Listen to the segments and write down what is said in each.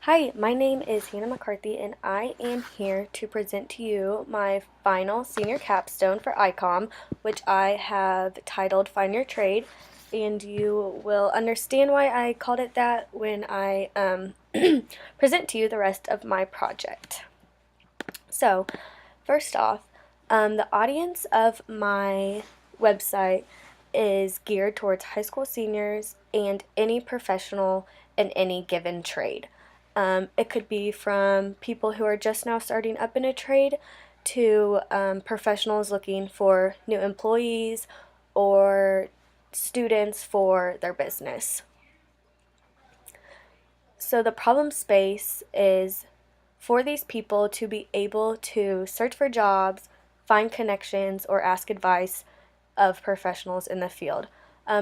Hi, my name is Hannah McCarthy, and I am here to present to you my final senior capstone for ICOM, which I have titled Find Your Trade, and you will understand why I called it that when I present to you the rest of my project. So, first off, the audience of my website is geared towards high school seniors and any professional in any given trade. It could be from people who are just now starting up in a trade to professionals looking for new employees or students for their business. So the problem space is for these people to be able to search for jobs, find connections, or ask advice of professionals in the field.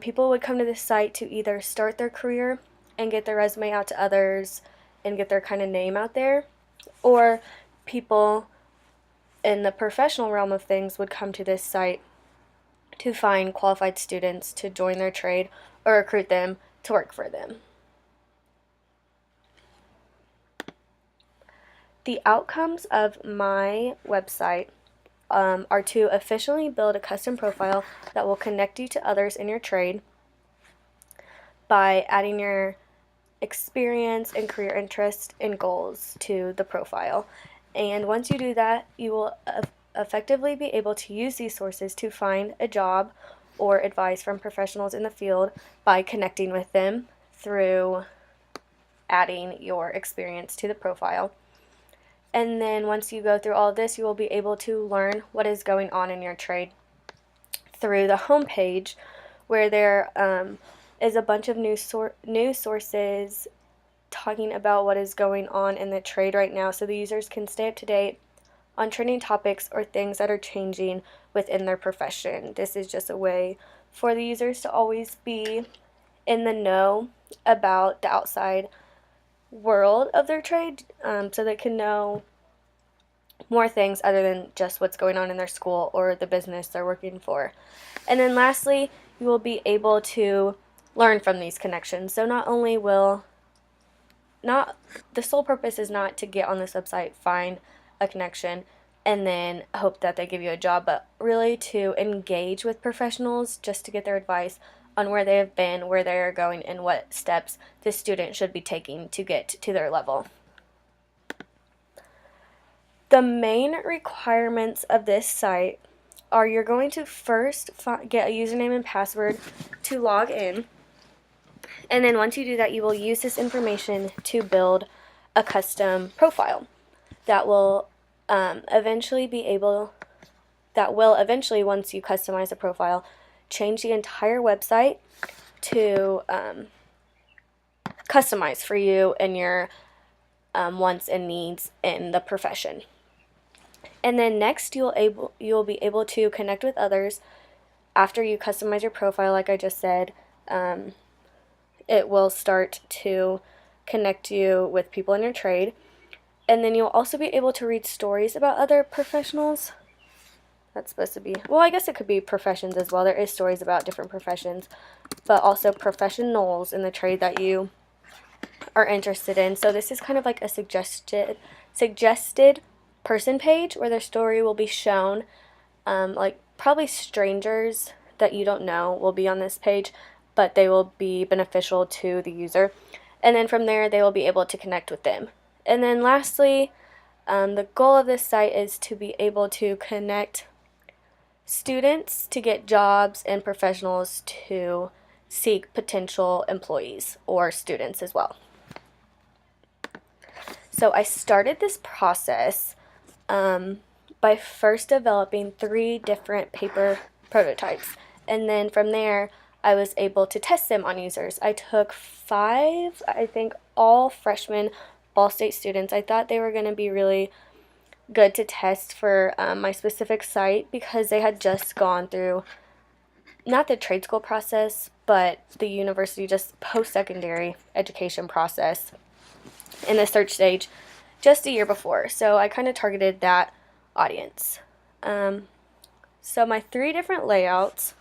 People would come to this site to either start their career and get their resume out to others and get their kind of name out there, or people in the professional realm of things would come to this site to find qualified students to join their trade or recruit them to work for them. The outcomes of my website are to officially build a custom profile that will connect you to others in your trade by adding your experience and career interests and goals to the profile. And once you do that, you will effectively be able to use these sources to find a job or advice from professionals in the field by connecting with them through adding your experience to the profile. And then once you go through all of this, you will be able to learn what is going on in your trade through the home page, where there is a bunch of news sources talking about what is going on in the trade right now, so the users can stay up to date on trending topics or things that are changing within their profession. This is just a way for the users to always be in the know about the outside world of their trade, so they can know more things other than just what's going on in their school or the business they're working for. And then lastly, you will be able to learn from these connections. So not only will the sole purpose is not to get on this website, find a connection, and then hope that they give you a job, but really to engage with professionals just to get their advice on where they have been, where they are going, and what steps the student should be taking to get to their level. The main requirements of this site are you're going to first get a username and password to log in. And then once you do that, you will use this information to build a custom profile that will eventually, once you customize a profile, change the entire website to customize for you and your wants and needs in the profession. And then next, you'll be able to connect with others after you customize your profile. Like I just said, it will start to connect you with people in your trade. And then you'll also be able to read stories about other professionals. That's supposed to be, well, I guess it could be professions as well. There is stories about different professions, but also professionals in the trade that you are interested in. So this is kind of like a suggested person page where their story will be shown. Like probably strangers that you don't know will be on this page, but they will be beneficial to the user. And then from there, they will be able to connect with them. And then lastly, the goal of this site is to be able to connect students to get jobs and professionals to seek potential employees or students as well. So I started this process by first developing 3 different paper prototypes, and then from there I was able to test them on users. I took 5, I think, all freshmen Ball State students. I thought they were going to be really good to test for my specific site because they had just gone through not the trade school process, but the university just post-secondary education process in the search stage just a year before. So I kind of targeted that audience. So my 3 different layouts.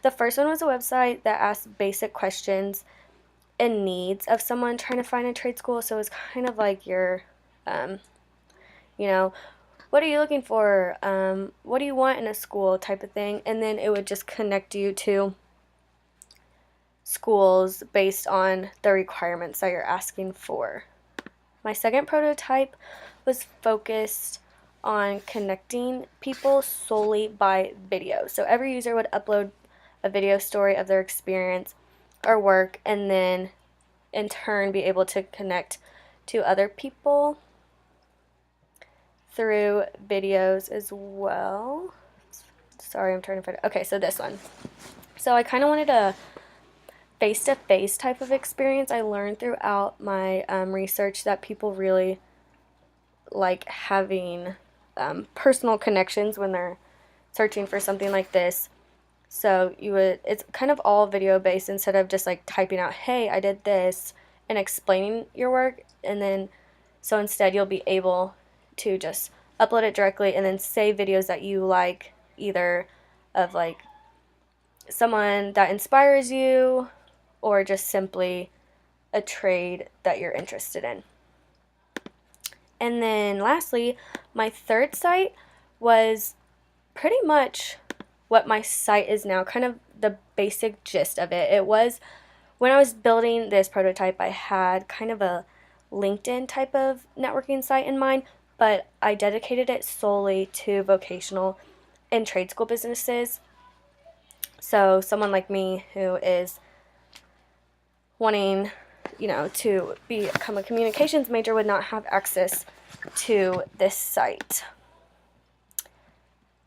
The first one was a website that asked basic questions and needs of someone trying to find a trade school. So it's kind of like your, you know, what are you looking for? What do you want in a school type of thing? And then it would just connect you to schools based on the requirements that you're asking for. My second prototype was focused on connecting people solely by video. So every user would upload a video story of their experience or work, and then in turn be able to connect to other people through videos as well. Sorry, I'm trying to find it. Okay, so this one. So I kind of wanted a face-to-face type of experience. I learned throughout my research that people really like having personal connections when they're searching for something like this. So it's kind of all video based instead of just like typing out, hey, I did this, and explaining your work. And then, so instead you'll be able to just upload it directly and then save videos that you like, either of like someone that inspires you or just simply a trade that you're interested in. And then lastly, my third site was pretty much what my site is now, kind of the basic gist of it. It was, when I was building this prototype, I had kind of a LinkedIn type of networking site in mind, but I dedicated it solely to vocational and trade school businesses. So someone like me who is wanting, to become a communications major would not have access to this site.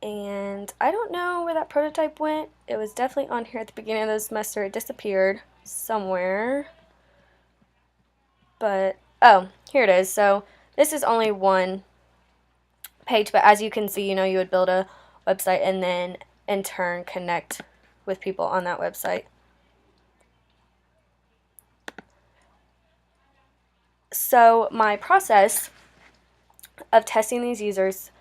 And I don't know where that prototype went. It was definitely on here at the beginning of the semester. It disappeared somewhere. But, oh, here it is. So this is only one page, but as you can see, you would build a website and then in turn connect with people on that website. So my process of testing these users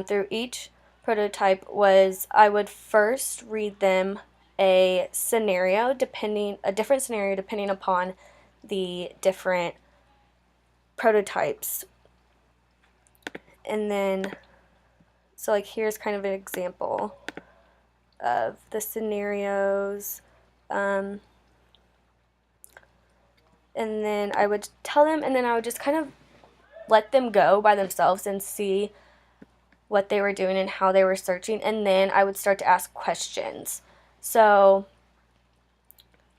through each prototype was, I would first read them a different scenario depending upon the different prototypes. And then, so like here's kind of an example of the scenarios. And then I would tell them, and then I would just kind of let them go by themselves and see what they were doing and how they were searching, and then I would start to ask questions. So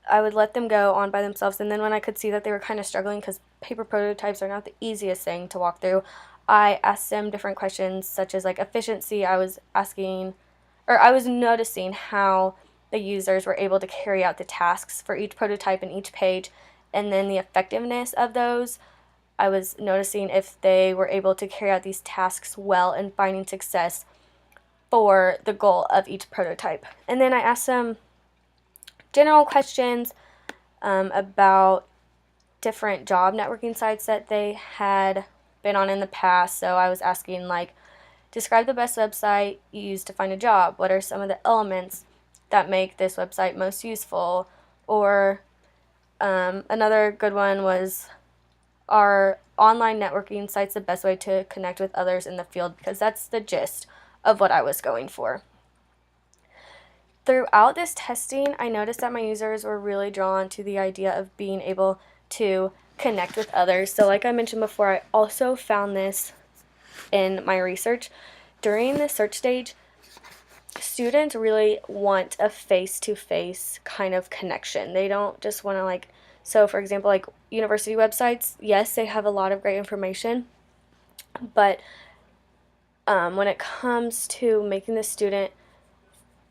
I would let them go on by themselves, and then when I could see that they were kind of struggling, because paper prototypes are not the easiest thing to walk through, I asked them different questions such as like efficiency. I was noticing how the users were able to carry out the tasks for each prototype and each page, and then the effectiveness of those. I was noticing if they were able to carry out these tasks well and finding success for the goal of each prototype. And then I asked them general questions about different job networking sites that they had been on in the past. So I was asking like, describe the best website you use to find a job. What are some of the elements that make this website most useful? Or another good one was, are online networking sites the best way to connect with others in the field? Because that's the gist of what I was going for. Throughout this testing, I noticed that my users were really drawn to the idea of being able to connect with others. So like I mentioned before, I also found this in my research. During the search stage, students really want a face-to-face kind of connection. They don't just want to so for example, like university websites, yes, they have a lot of great information, but when it comes to making the student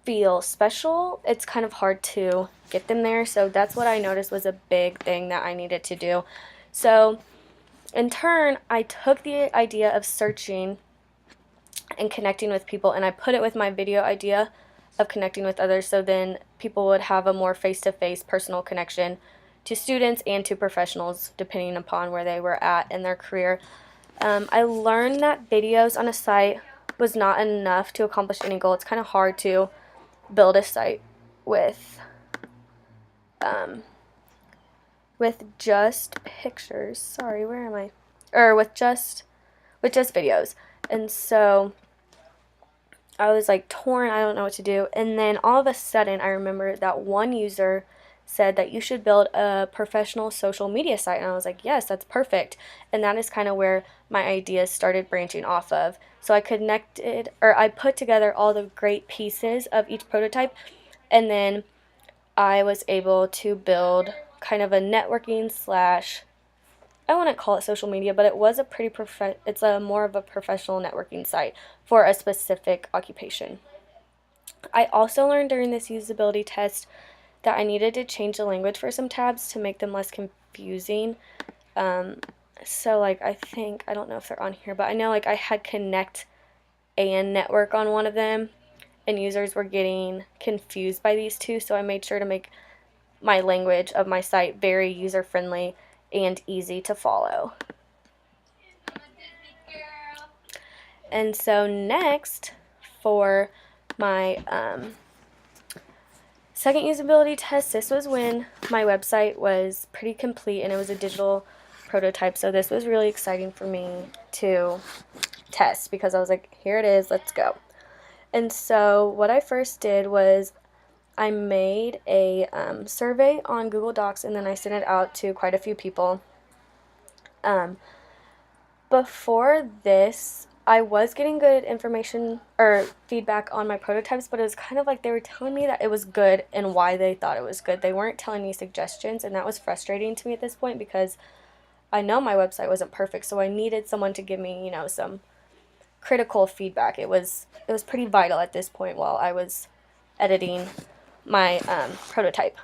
feel special, it's kind of hard to get them there. So that's what I noticed was a big thing that I needed to do. So in turn, I took the idea of searching and connecting with people, and I put it with my video idea of connecting with others, so then people would have a more face-to-face personal connection to students and to professionals depending upon where they were at in their career. I learned that videos on a site was not enough to accomplish any goal. It's kind of hard to build a site with with just pictures. Sorry, where am I? Or with just videos. And so I was like torn, I don't know what to do. And then all of a sudden I remember that one user said that you should build a professional social media site, and I was like, yes, that's perfect. And that is kind of where my ideas started branching off of. So I put together all the great pieces of each prototype, and then I was able to build kind of a networking slash, I wouldn't call it social media, but it was it's a more of a professional networking site for a specific occupation. I also learned during this usability test that I needed to change the language for some tabs to make them less confusing. So like I don't know if they're on here, but I know like I had connect and network on one of them, and users were getting confused by these two, so I made sure to make my language of my site very user friendly and easy to follow. And so next, for my second usability test, this was when my website was pretty complete and it was a digital prototype, so this was really exciting for me to test because I was like, here it is, let's go. And so what I first did was I made a survey on Google Docs, and then I sent it out to quite a few people. Before this, I was getting good information or feedback on my prototypes, but it was kind of like they were telling me that it was good and why they thought it was good. They weren't telling me suggestions, and that was frustrating to me at this point because I know my website wasn't perfect, so I needed someone to give me, some critical feedback. It was pretty vital at this point while I was editing my prototype.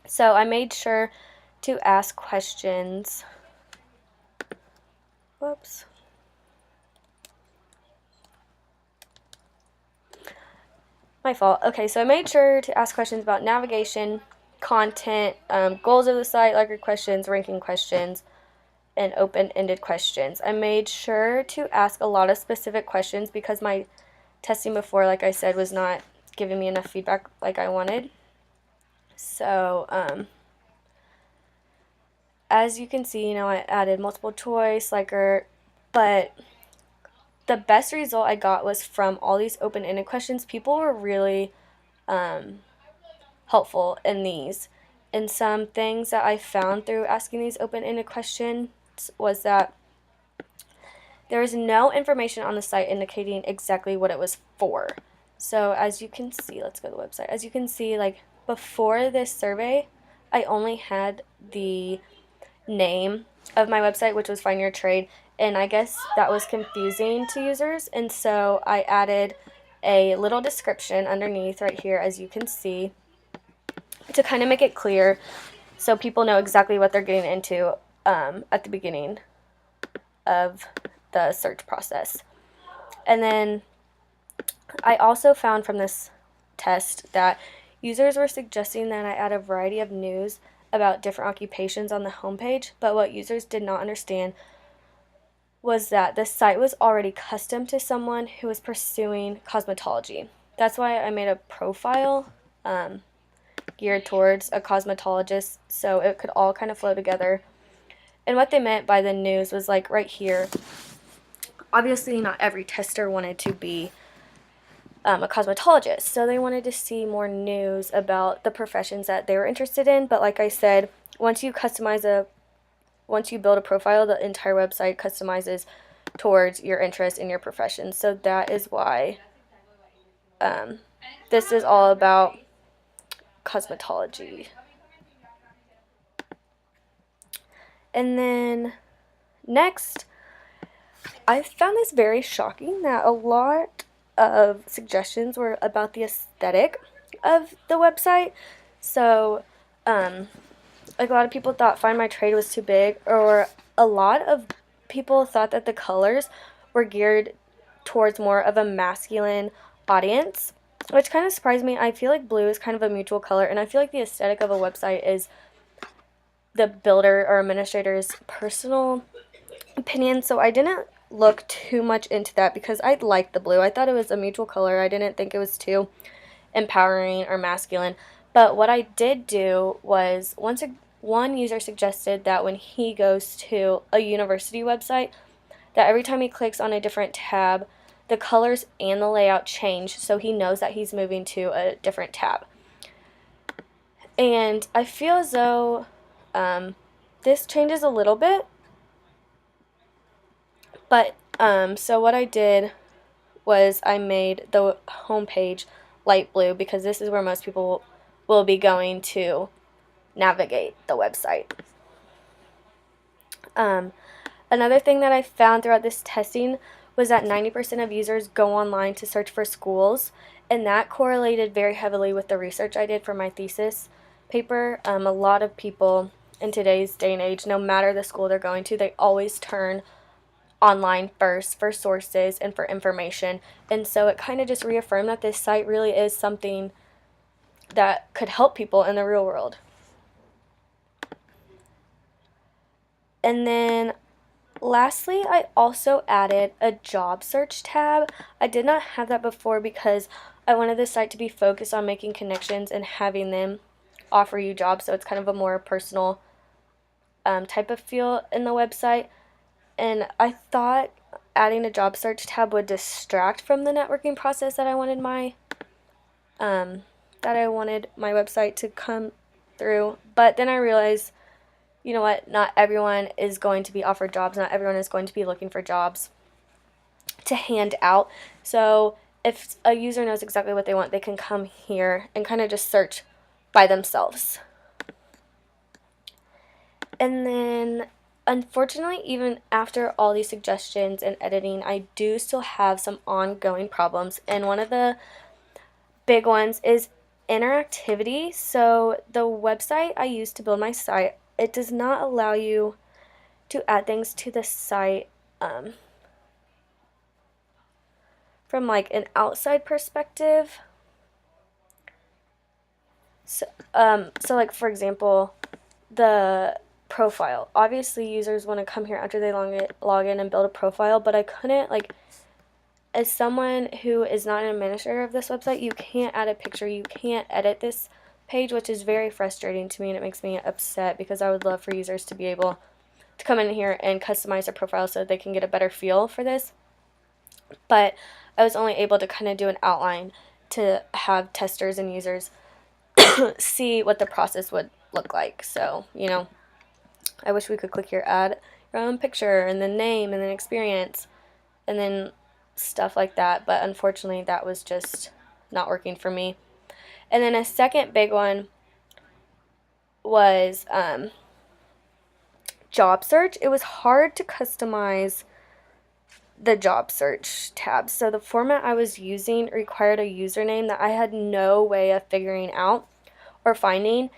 So I made sure to ask questions. Whoops. My fault. Okay, so I made sure to ask questions about navigation, content, goals of the site, liker questions, ranking questions, and open-ended questions. I made sure to ask a lot of specific questions because my testing before, like I said, was not giving me enough feedback like I wanted. So, as you can see, I added multiple choice, liker, but the best result I got was from all these open-ended questions. People were really helpful in these. And some things that I found through asking these open-ended questions was that there was no information on the site indicating exactly what it was for. So as you can see, let's go to the website. As you can see, like before this survey, I only had the name of my website, which was Find Your Trade, and I guess that was confusing to users, and so I added a little description underneath right here, as you can see, to kind of make it clear so people know exactly what they're getting into at the beginning of the search process. And then I also found from this test that users were suggesting that I add a variety of news about different occupations on the homepage, but what users did not understand was that the site was already custom to someone who was pursuing cosmetology. That's why I made a profile geared towards a cosmetologist, so it could all kind of flow together. And what they meant by the news was like right here. Obviously, not every tester wanted to be a cosmetologist, so they wanted to see more news about the professions that they were interested in. But like I said, once you build a profile, the entire website customizes towards your interest in your profession. So that is why this is all about cosmetology. And then next, I found this very shocking that a lot of suggestions were about the aesthetic of the website. So, like a lot of people thought Find My Trade was too big, or a lot of people thought that the colors were geared towards more of a masculine audience, which kind of surprised me. I feel like blue is kind of a mutual color, and I feel like the aesthetic of a website is the builder or administrator's personal opinion, so I didn't look too much into that because I liked the blue. I thought it was a mutual color. I didn't think it was too empowering or masculine. But what I did do was, one user suggested that when he goes to a university website, that every time he clicks on a different tab, the colors and the layout change, so he knows that he's moving to a different tab. And I feel as though this changes a little bit, but so what I did was I made the homepage light blue, because this is where most people will be going to navigate the website. Another thing that I found throughout this testing was that 90% of users go online to search for schools, and that correlated very heavily with the research I did for my thesis paper. A lot of people in today's day and age, no matter the school they're going to, they always turn online first for sources and for information. And so it kind of just reaffirmed that this site really is something that could help people in the real world. And then lastly, I also added a job search tab. I did not have that before because I wanted this site to be focused on making connections and having them offer you jobs, so it's kind of a more personal type of feel in the website. And I thought adding a job search tab would distract from the networking process that I wanted my website to come through. But then I realized, you know what, not everyone is going to be offered jobs, not everyone is going to be looking for jobs to hand out. So if a user knows exactly what they want, they can come here and kind of just search by themselves. And then unfortunately, even after all these suggestions and editing, I do still have some ongoing problems, and one of the big ones is interactivity. So the website I used to build my site, it does not allow you to add things to the site from like an outside perspective. So like for example, the profile. Obviously, users want to come here after they log in and build a profile, but I couldn't, like, as someone who is not an administrator of this website, you can't add a picture, you can't edit this page, which is very frustrating to me, and it makes me upset because I would love for users to be able to come in here and customize their profile so they can get a better feel for this. But I was only able to kind of do an outline to have testers and users see what the process would look like. So, you know, I wish we could click here, add your own picture, and then name, and then experience, and then stuff like that. But unfortunately, that was just not working for me. And then a second big one was job search. It was hard to customize the job search tab. So the format I was using required a username that I had no way of figuring out or finding.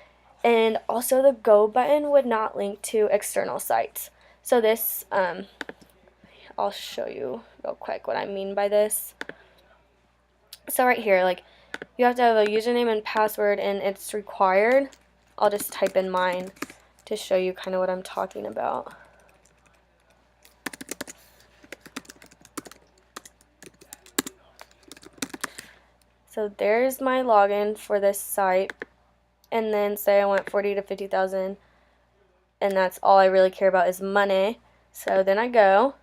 And also the go button would not link to external sites. So this, I'll show you real quick what I mean by this. So right here, like, you have to have a username and password, and it's required. I'll just type in mine to show you kind of what I'm talking about. So there's my login for this site. And then say I want 40 to 50,000, and that's all I really care about is money. So then I go,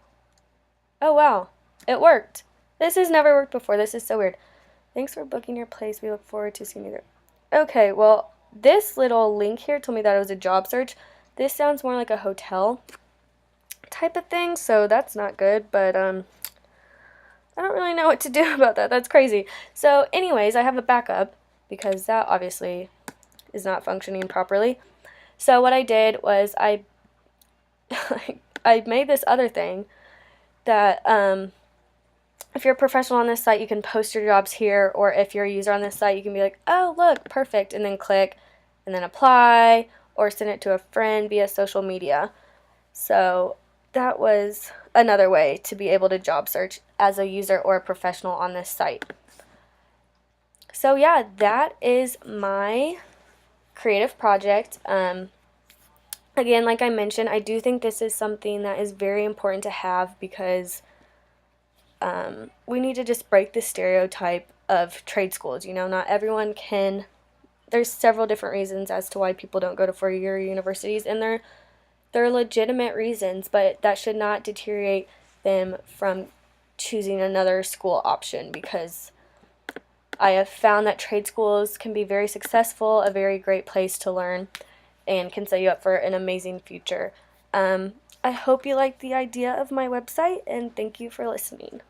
oh wow, it worked. This has never worked before. This is so weird. Thanks for booking your place. We look forward to seeing you there. Okay, well, this little link here told me that it was a job search. This sounds more like a hotel type of thing, so that's not good, but I don't really know what to do about that. That's crazy. So anyways, I have a backup because that obviously is not functioning properly. So what I did was I made this other thing that if you're a professional on this site, you can post your jobs here, or if you're a user on this site, you can be like, oh look, perfect, and then click and then apply, or send it to a friend via social media. So that was another way to be able to job search as a user or a professional on this site. So yeah, that is my creative project. Again, like I mentioned, I do think this is something that is very important to have because we need to just break the stereotype of trade schools. You know, not everyone can there's several different reasons as to why people don't go to four-year universities, and they're legitimate reasons, but that should not deteriorate them from choosing another school option, because I have found that trade schools can be very successful, a very great place to learn, and can set you up for an amazing future. I hope you like the idea of my website, and thank you for listening.